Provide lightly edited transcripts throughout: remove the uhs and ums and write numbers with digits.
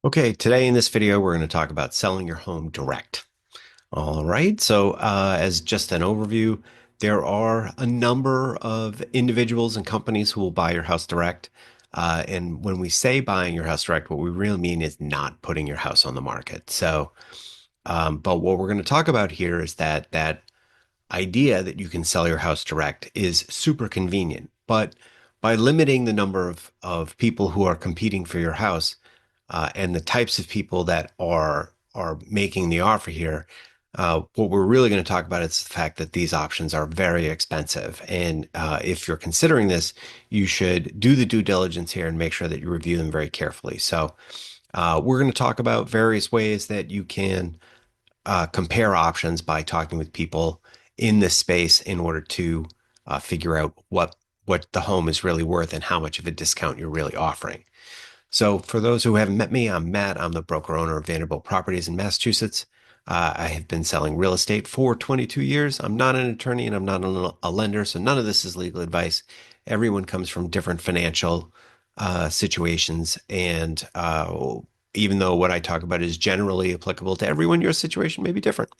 Okay, today in this video, we're going to talk about selling your home direct. All right, so as just an overview, there are a number of individuals and companies who will buy your house direct. And when we say buying your house direct, what we really mean is not putting your house on the market. But what we're going to talk about here is that idea that you can sell your house direct is super convenient. But by limiting the number of people who are competing for your house, and the types of people that are making the offer here, what we're really going to talk about is the fact that these options are very expensive. And if you're considering this, you should do the due diligence here and make sure that you review them very carefully. So we're going to talk about various ways that you can compare options by talking with people in this space in order to figure out what the home is really worth and how much of a discount you're really offering. So, for those who haven't met me, I'm Matt. I'm the broker owner of Vanderbilt Properties in Massachusetts. I have been selling real estate for 22 years. I'm not an attorney and I'm not a lender, so none of this is legal advice. Everyone comes from different financial situations, and even though what I talk about is generally applicable to everyone, your situation may be different.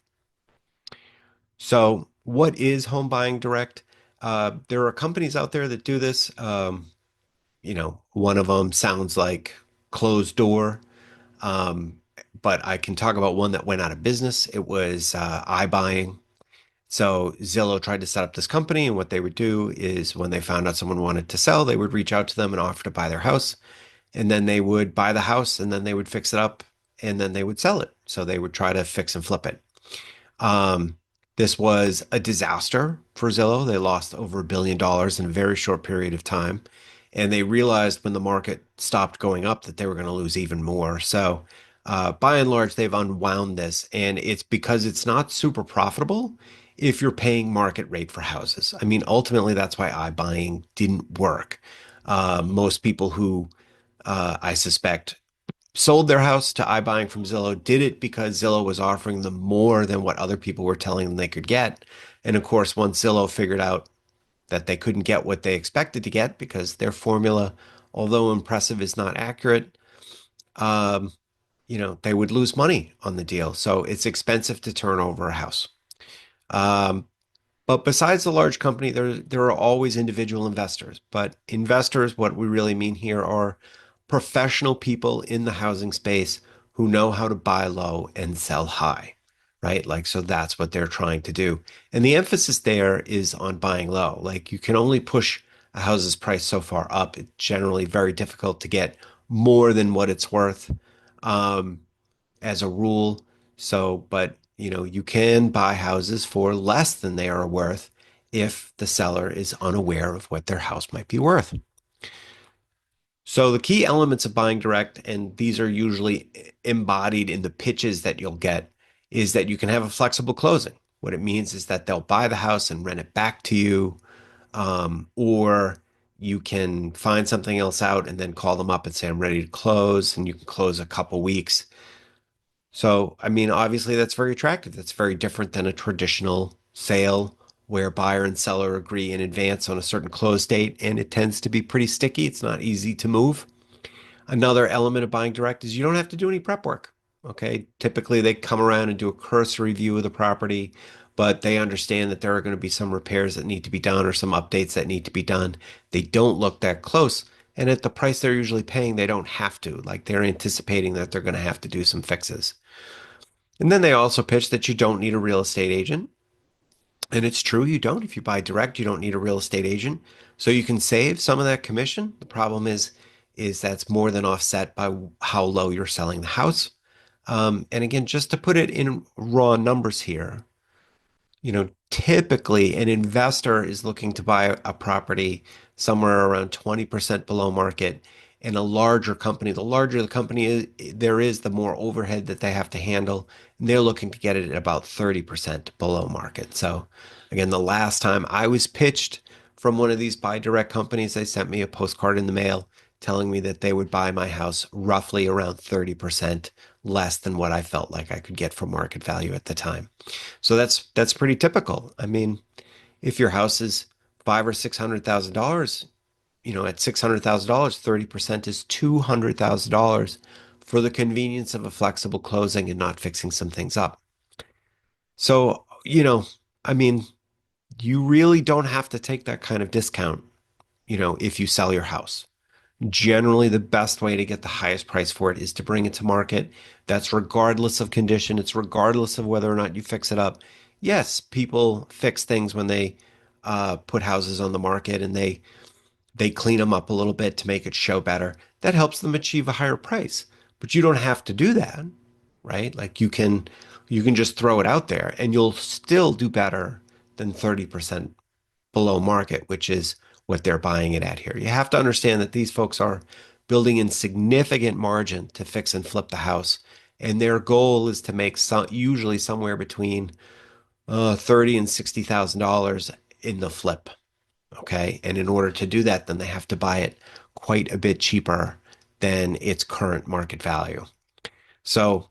So, what is home buying direct? There are companies out there that do this. One of them sounds like Closed Door. Um, but I can talk about one that went out of business. It was iBuying. So Zillow tried to set up this company, and what they would do is when they found out someone wanted to sell, they would reach out to them and offer to buy their house. And then they would buy the house, and then they would fix it up, and then they would sell it. So they would try to fix and flip it. Um, this was a disaster for Zillow. They lost over $1 billion in a very short period of time. And they realized when the market stopped going up that they were going to lose even more. So, by and large, they've unwound this. And it's because it's not super profitable if you're paying market rate for houses. I mean, ultimately, that's why iBuying didn't work. Most people who I suspect sold their house to iBuying from Zillow did it because Zillow was offering them more than what other people were telling them they could get. And of course, once Zillow figured out that they couldn't get what they expected to get because their formula, although impressive, is not accurate, um, they would lose money on the deal. So it's expensive to turn over a house. Um, but besides the large company, there are always individual investors. But investors, what we really mean here are professional people in the housing space who know how to buy low and sell high, right? Like, so that's what they're trying to do. And the emphasis there is on buying low. Like, you can only push a house's price so far up. It's generally very difficult to get more than what it's worth. Um, as a rule. So, but you can buy houses for less than they are worth if the seller is unaware of what their house might be worth. So the key elements of buying direct, and these are usually embodied in the pitches that you'll get, is that you can have a flexible closing. What it means is that they'll buy the house and rent it back to you, or you can find something else out and then call them up and say, I'm ready to close, and you can close a couple weeks. So, I mean, obviously that's very attractive. That's very different than a traditional sale where buyer and seller agree in advance on a certain close date, and it tends to be pretty sticky. It's not easy to move. Another element of buying direct is you don't have to do any prep work. Okay. Typically, they come around and do a cursory view of the property, but they understand that there are going to be some repairs that need to be done or some updates that need to be done. They don't look that close. And at the price they're usually paying, they don't have to. Like, they're anticipating that they're going to have to do some fixes. And then they also pitch that you don't need a real estate agent. And it's true, you don't. If you buy direct, you don't need a real estate agent. So you can save some of that commission. The problem is that's more than offset by how low you're selling the house. And again, just to put it in raw numbers here, typically an investor is looking to buy a property somewhere around 20% below market. And a larger company, the larger the company is, there is, the more overhead that they have to handle. And they're looking to get it at about 30% below market. So again, the last time I was pitched from one of these buy direct companies, they sent me a postcard in the mail telling me that they would buy my house roughly around 30% less than what I felt like I could get for market value at the time. So that's pretty typical. I mean, if your house is five or $600,000, at $600,000, 30% is $200,000 for the convenience of a flexible closing and not fixing some things up. So, I mean, you really don't have to take that kind of discount, if you sell your house. Generally, the best way to get the highest price for it is to bring it to market. That's regardless of condition. It's regardless of whether or not you fix it up. Yes, people fix things when they put houses on the market and they clean them up a little bit to make it show better. That helps them achieve a higher price. But you don't have to do that, right? Like you can just throw it out there and you'll still do better than 30% below market, which is what they're buying it at here. You have to understand that these folks are building in significant margin to fix and flip the house, and their goal is to make usually somewhere between 30 and $60,000 in the flip. Okay, and in order to do that, then they have to buy it quite a bit cheaper than its current market value. So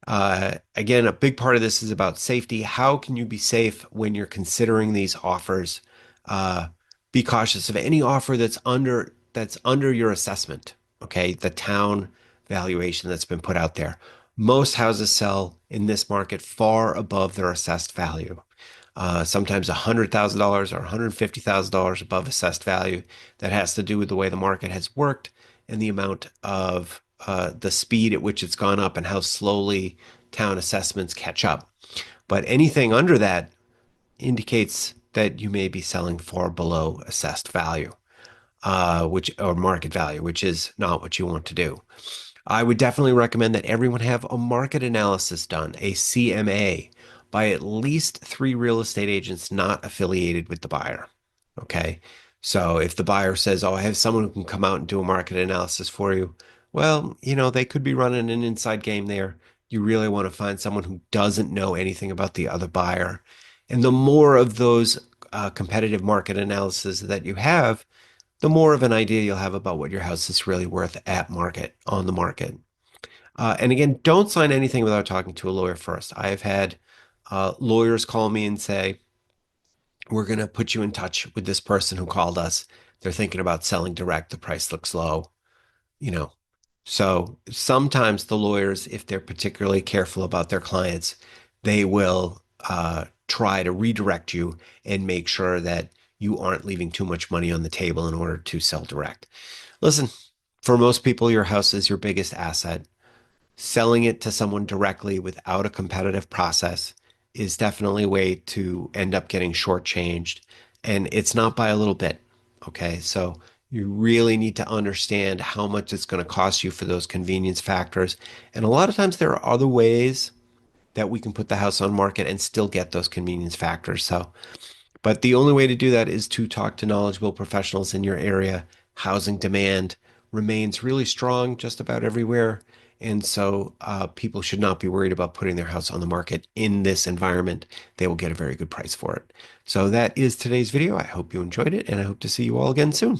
again, a big part of this is about safety. How can you be safe when you're considering these offers? Uh, be cautious of any offer that's under your assessment. Okay, the town valuation that's been put out there. Most houses sell in this market far above their assessed value. Sometimes $100,000 or $150,000 above assessed value. That has to do with the way the market has worked and the amount of the speed at which it's gone up and how slowly town assessments catch up. But anything under that indicates that you may be selling far below assessed value, which or market value, which is not what you want to do. I would definitely recommend that everyone have a market analysis done, a CMA, by at least three real estate agents not affiliated with the buyer. Okay. So if the buyer says, "Oh, I have someone who can come out and do a market analysis for you," well, they could be running an inside game there. You really want to find someone who doesn't know anything about the other buyer. And the more of those competitive market analysis that you have, the more of an idea you'll have about what your house is really worth at market, on the market. And again, don't sign anything without talking to a lawyer first. I have had lawyers call me and say, "We're going to put you in touch with this person who called us. They're thinking about selling direct. The price looks low." You know, so sometimes the lawyers, if they're particularly careful about their clients, they will try to redirect you and make sure that you aren't leaving too much money on the table in order to sell direct. Listen, for most people, your house is your biggest asset. Selling it to someone directly without a competitive process is definitely a way to end up getting shortchanged. And it's not by a little bit. Okay. So you really need to understand how much it's going to cost you for those convenience factors. And a lot of times there are other ways that we can put the house on market and still get those convenience factors. So but the only way to do that is to talk to knowledgeable professionals in your area. Housing demand remains really strong just about everywhere. And so people should not be worried about putting their house on the market in this environment. They will get a very good price for it. So that is today's video. I hope you enjoyed it, and I hope to see you all again soon.